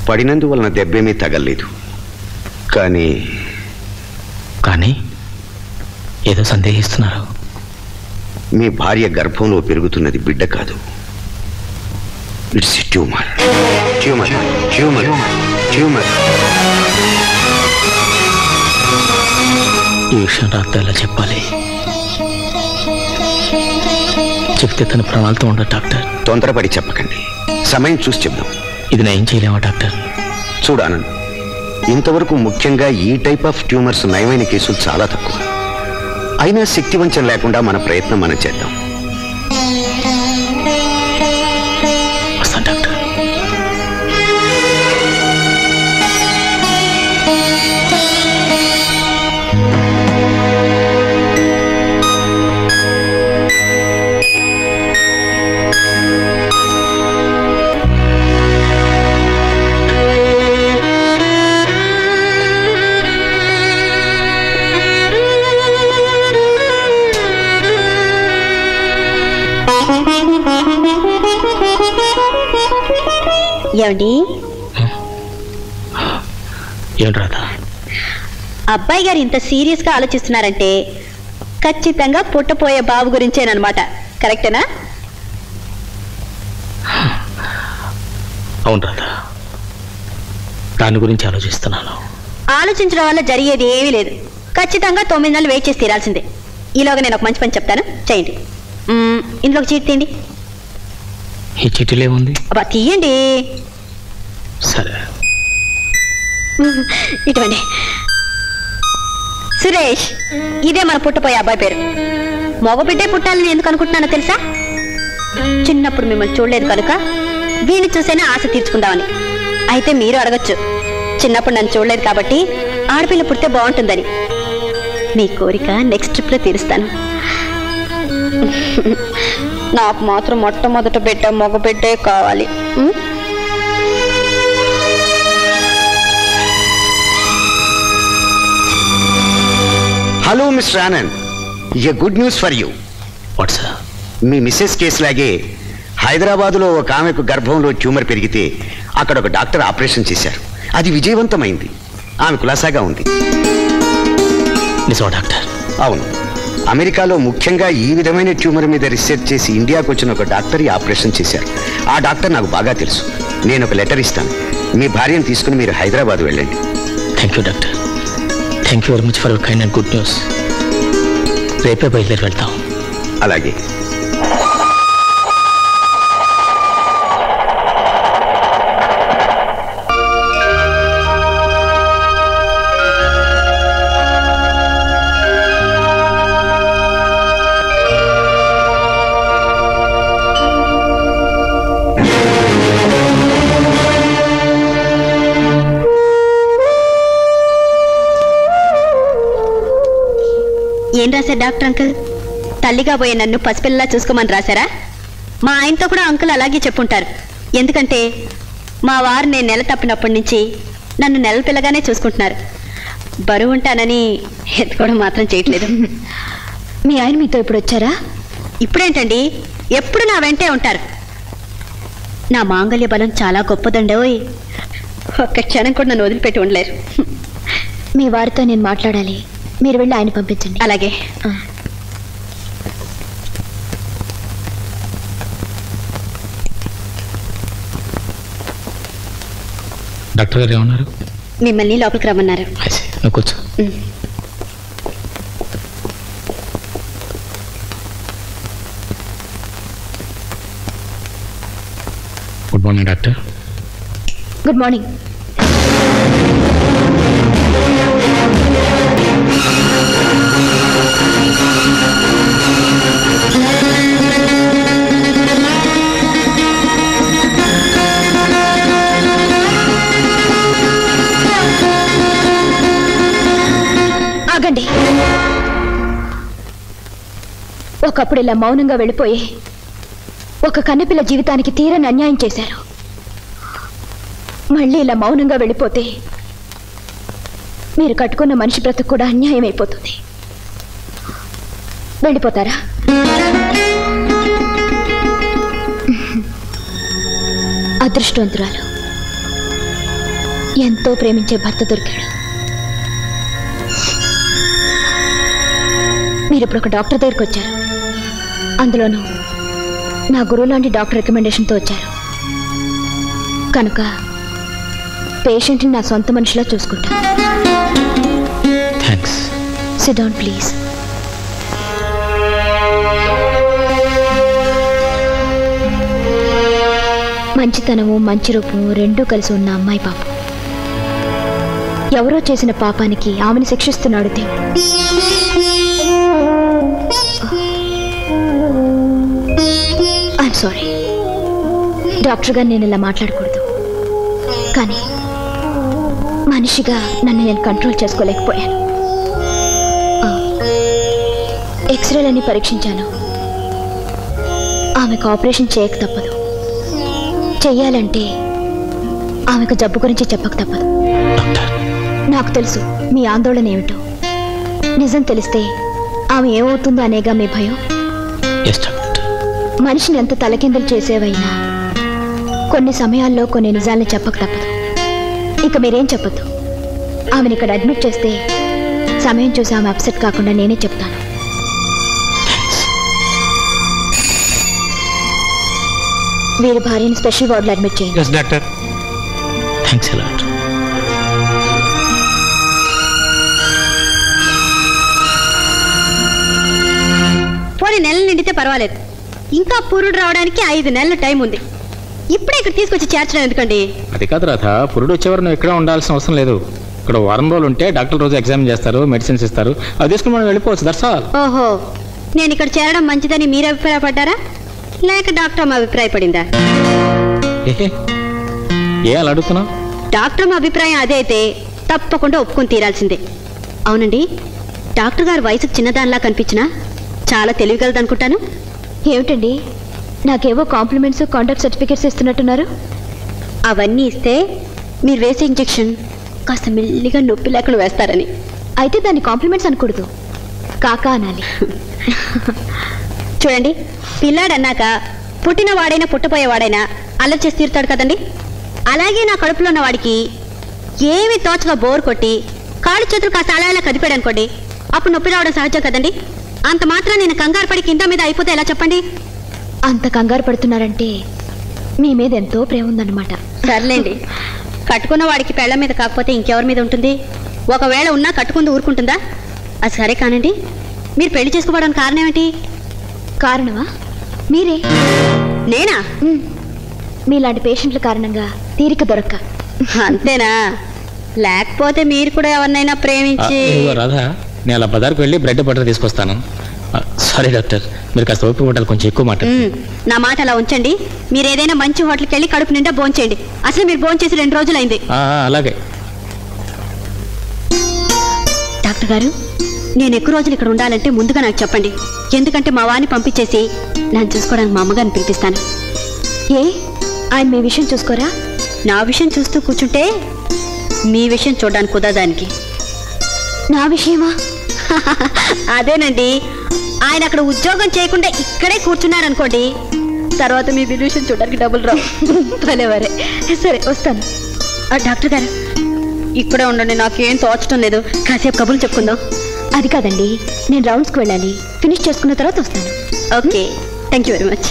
పడినందువలన దెబ్బేమీ తగలేదు. కానీ కానీ ఏదో సందేహిస్తున్నారు. మీ భార్య గర్భంలో పెరుగుతున్నది బిడ్డ కాదు, it's tumour. Tumour tumour tumour. ఈ విషయం రాత్రి ఎలా చెప్పాలి? చెప్తే తన ప్రాణాలతో ఉండదు డాక్టర్. తొందరపడి చెప్పకండి, సమయం చూసి చెప్దాం. ఇది నేను ఏం చేయలేమా డాక్టర్? చూడానండి, ఇంతవరకు ముఖ్యంగా ఈ టైప్ ఆఫ్ ట్యూమర్స్ నయమైన కేసులు చాలా తక్కువ. అయినా శక్తివంచన లేకుండా మన ప్రయత్నం మనం చేద్దాం. వస్తాను డాక్టర్. ఏమండి? ఏమిటి రాధా? అబ్బాయి గారు ఇంత సీరియస్గా ఆలోచిస్తున్నారంటే ఖచ్చితంగా పుట్టపోయే బాబు గురించేనమాట. కరెక్టేనా? అవును రాధా, దాని గురించి ఆలోచిస్తున్నాను. ఆలోచించడం వల్ల జరిగేది ఏమీ లేదు. ఖచ్చితంగా 9 నెలలు వెయిట్ చేసి తీరాల్సిందే. ఈలోగా నేను ఒక మంచి పని చెప్తాను, చేయండి. ఇందులో ఒక చీటి తీయండి. ఈ చీటీలో ఏముంది? అబ్బా తీయండి. సరే, ఇటువంటి సురేష్, ఇదే మన పుట్టపోయే అబ్బాయి పేరు. మగబిడ్డే పుట్టాలని ఎందుకు అనుకుంటున్నానో తెలుసా? చిన్నప్పుడు మిమ్మల్ని చూడలేదు కనుక వీడిని చూసేనే ఆశ తీర్చుకుందామని. అయితే మీరు అడగచ్చు, చిన్నప్పుడు నన్ను చూడలేదు కాబట్టి ఆడపిల్ల పుడితే బాగుంటుందని. మీ కోరిక నెక్స్ట్ ట్రిప్లో తీరుస్తాను. నాకు మాత్రం మొట్టమొదట బిడ్డ మగబిడ్డే కావాలి. Hello mister Anand, a good news for you. What's? మీ మిస్సెస్ కేసు లాగే హైదరాబాదులో ఒక ఆమెకు గర్భంలో ట్యూమర్ పెరిగితే అక్కడ ఒక డాక్టర్ ఆపరేషన్ చేశారు. అది విజయవంతమైంది. ఆమె కులాసాగా ఉంది. నిజమా డాక్టర్? అవును. అమెరికాలో ముఖ్యంగా ఈ విధమైన ట్యూమర్ మీద రీసెర్చ్ చేసి ఇండియాకు వచ్చిన ఒక డాక్టర్ ఈ ఆపరేషన్ చేశారు. ఆ డాక్టర్ నాకు బాగా తెలుసు. నేను ఒక లెటర్ ఇస్తాను. మీ భార్యను తీసుకుని మీరు హైదరాబాద్ వెళ్ళండి. Thank you doctor. Thank you very much for your kind and good news. రేపే బయలుదేరి వెళ్తాం. అలాగే. ఏం రాశారు డాక్టర్ అంకుల్? తల్లిగా పోయే నన్ను పసిపిల్లలా చూసుకోమని రాశారా? మా ఆయనతో కూడా అంకుల్ అలాగే చెప్పుంటారు. ఎందుకంటే మా వారు నేను నెల తప్పినప్పటి నుంచి నన్ను నెల పిల్లగానే చూసుకుంటున్నారు. బరువు ఉంటానని ఎత్తుకోవడం మాత్రం చేయట్లేదు. మీ ఆయన మీతో ఇప్పుడు వచ్చారా? ఇప్పుడేంటండి, ఎప్పుడు నా వెంటే ఉంటారు. నా మాంగళ్య బలం చాలా గొప్పదండోయ్. ఒక్క క్షణం కూడా నన్ను వదిలిపెట్టి ఉండలేరు. మీ వారితో నేను మాట్లాడాలి. మీరు వెళ్ళి ఆయన పంపించండి. అలాగే. డాక్టర్ గారు ఏమన్నారు? మిమ్మల్ని లోపలికి రమ్మన్నారు. కూర్చో. Good morning doctor. Good morning. ఆగండి. ఒకప్పుడు ఇలా మౌనంగా వెళ్ళిపోయి ఒక కన్నెపిల్ల జీవితానికి తీరని అన్యాయం చేశారు. మళ్ళీ ఇలా మౌనంగా వెళ్ళిపోతే మీరు కట్టుకున్న మనిషి బ్రతుకు కూడా అన్యాయం అయిపోతుంది. వెళ్ళిపోతారా? అదృష్టవంతురాలు. ఎంతో ప్రేమించే భర్త దొరికాడు. మీరు ఇప్పుడు ఒక డాక్టర్ దగ్గరికి వచ్చారు, అందులోనూ నా గురువు లాంటి డాక్టర్ రికమెండేషన్తో వచ్చారు కనుక పేషెంట్ని నా సొంత మనిషిలా చూసుకుంటాను. థ్యాంక్స్. SIT down please. మంచితనము మంచి రూపము రెండూ కలిసి ఉన్న అమ్మాయి పాపం. ఎవరో చేసిన పాపానికి ఆమెను శిక్షిస్తున్నాడు దేవుడు. ఐఎమ్ సారీ డాక్టర్గా నేను ఇలా మాట్లాడకూడదు, కానీ మనిషిగా నన్ను నేను కంట్రోల్ చేసుకోలేకపోయాను. ఎక్స్రేలన్నీ పరీక్షించాను. ఆమెకు ఆపరేషన్ చేయక తప్పదు. చెయ్యాలంటే ఆమెకు జబ్బు గురించి చెప్పక తప్పదు. నాకు తెలుసు మీ ఆందోళన ఏమిటో. నిజం తెలిస్తే ఆమె ఏమవుతుందో అనేగా మీ భయం. మనిషిని ఎంత తలకిందులు చేసేవైనా కొన్ని సమయాల్లో కొన్ని నిజాలను చెప్పక తప్పదు. ఇక మీరేం చెప్పద్దు. ఆమెను ఇక్కడ అడ్మిట్ చేస్తే సమయం చూసి ఆమె అప్సెట్ కాకుండా నేనే చెప్తాను. వీరి భార్యని స్పెషల్ వార్డులో అడ్మిట్ చేయండి. yes doctor. Thanks a lot. పోనీ నెలలు నిండితే పర్వాలేదు, ఇంకా పురుడు రావడానికి 5 నెలల టైం ఉంది. ఇప్పుడే ఇక్కడ తీసుకొచ్చి చేర్చడం ఎందుకండి? అది కాదు రాధ, పురుడు వచ్చేవారు నువ్వు ఇక్కడ ఉండాల్సిన అవసరం లేదు. ఇక్కడ వారం రోజులు ఉంటే డాక్టర్ రోజు ఎగ్జామిన్ చేస్తారు, మెడిసిన్స్ ఇస్తారు, అది తీసుకుని మనం వెళ్ళిపోవచ్చు. That's all. ఓహో, నేను ఇక్కడ చేరడం మంచిదని మీరు అభిప్రాయపడ్డారా లేక డాక్టర్ అమ్మ అభిప్రాయపడిందా? ఏ అలా అడుగుతున్నావు? డాక్టర్ అమ్మ అభిప్రాయం అదే అయితే తప్పకుండా ఒప్పుకొని తీరాల్సిందే. అవునండి, డాక్టర్ గారు వయసుకు చిన్నదానిలా కనిపించినా చాలా తెలివిగలదనుకుంటాను. ఏమిటండి నాకేవో కాంప్లిమెంట్స్ కాంటాక్ట్ సర్టిఫికేట్స్ ఇస్తున్నట్టున్నారు? అవన్నీ ఇస్తే మీరు వేసే ఇంజెక్షన్ కాస్త మెల్లిగా నొప్పి లేకుండా వేస్తారని. అయితే దాన్ని కాంప్లిమెంట్స్ అనకూడదు, కాకా అనాలి. చూడండి, పిల్లాడన్నాక పుట్టిన వాడైనా పుట్టపోయేవాడైనా అల్లరి చేసి తీరుతాడు కదండి. అలాగే నా కడుపులో ఉన్న వాడికి ఏమి తోచగా బోర్ కొట్టి కాళ్ళు చేతులు కాస్త అలా కదిపాడు అనుకోండి, అప్పుడు నొప్పి రావడం సహజం కదండి. అంత మాత్రం నేను కంగారు పడి కింద మీద అయిపోతే ఎలా చెప్పండి? అంత కంగారు పడుతున్నారంటే మీ మీద ఎంతో ప్రేమ ఉందన్నమాట. సర్లేండి, కట్టుకున్న వాడికి పెళ్ళ మీద కాకపోతే ఇంకెవరి మీద ఉంటుంది? ఒకవేళ ఉన్నా కట్టుకుంది ఊరుకుంటుందా? అది సరే కానండి, మీరు పెళ్లి చేసుకోవడానికి కారణం ఏమిటి? కారణమా? మీరే. నేనా? మీలాంటి పేషెంట్ల కారణంగా తీరిక దొరక్క. అంతేనా? లేకపోతే మీరు కూడా ఎవరినైనా ప్రేమించి. రాధా, నేను అలా బజార్కి వెళ్ళి బ్రెడ్ బటర్ తీసుకొస్తాను. సారీ డాక్టర్, మీరు కాస్త ఓపిక పట్టాలి, కొంచెం ఎక్కువ మాట. నా మాట అలా ఉంచండి. మీరు ఏదైనా మంచి హోటల్కి వెళ్ళి కడుపు నిండా భోంచేయండి. అసలు మీరు భోంచేసి 2 రోజులైంది. అలాగే. డాక్టర్ గారు, నేను ఎక్కువ రోజులు ఇక్కడ ఉండాలంటే ముందుగా నాకు చెప్పండి. ఎందుకంటే మా వారిని పంపించేసి నన్ను చూసుకోవడానికి మా అమ్మగారిని పిలిపిస్తాను. ఏ ఆయన మీ విషయం చూసుకోరా? నా విషయం చూస్తూ కూర్చుంటే మీ విషయం చూడడానికి కుదరదానికి. నా విషయమా? అదేనండి, ఆయన అక్కడ ఉద్యోగం చేయకుండా ఇక్కడే కూర్చున్నారనుకోండి, తర్వాత మీ విషయం చూడడానికి డబ్బులు రావు. భలేవరే. సరే వస్తాను. డాక్టర్ గారు, ఇక్కడే ఉండండి, నాకేం తోచడం లేదు. కాసేపు కబుర్లు చెప్పుకుందాం. అది కాదండి, నేను రౌండ్స్కి వెళ్ళాలి. ఫినిష్ చేసుకున్న తర్వాత వస్తాను. Okay, thank you very much.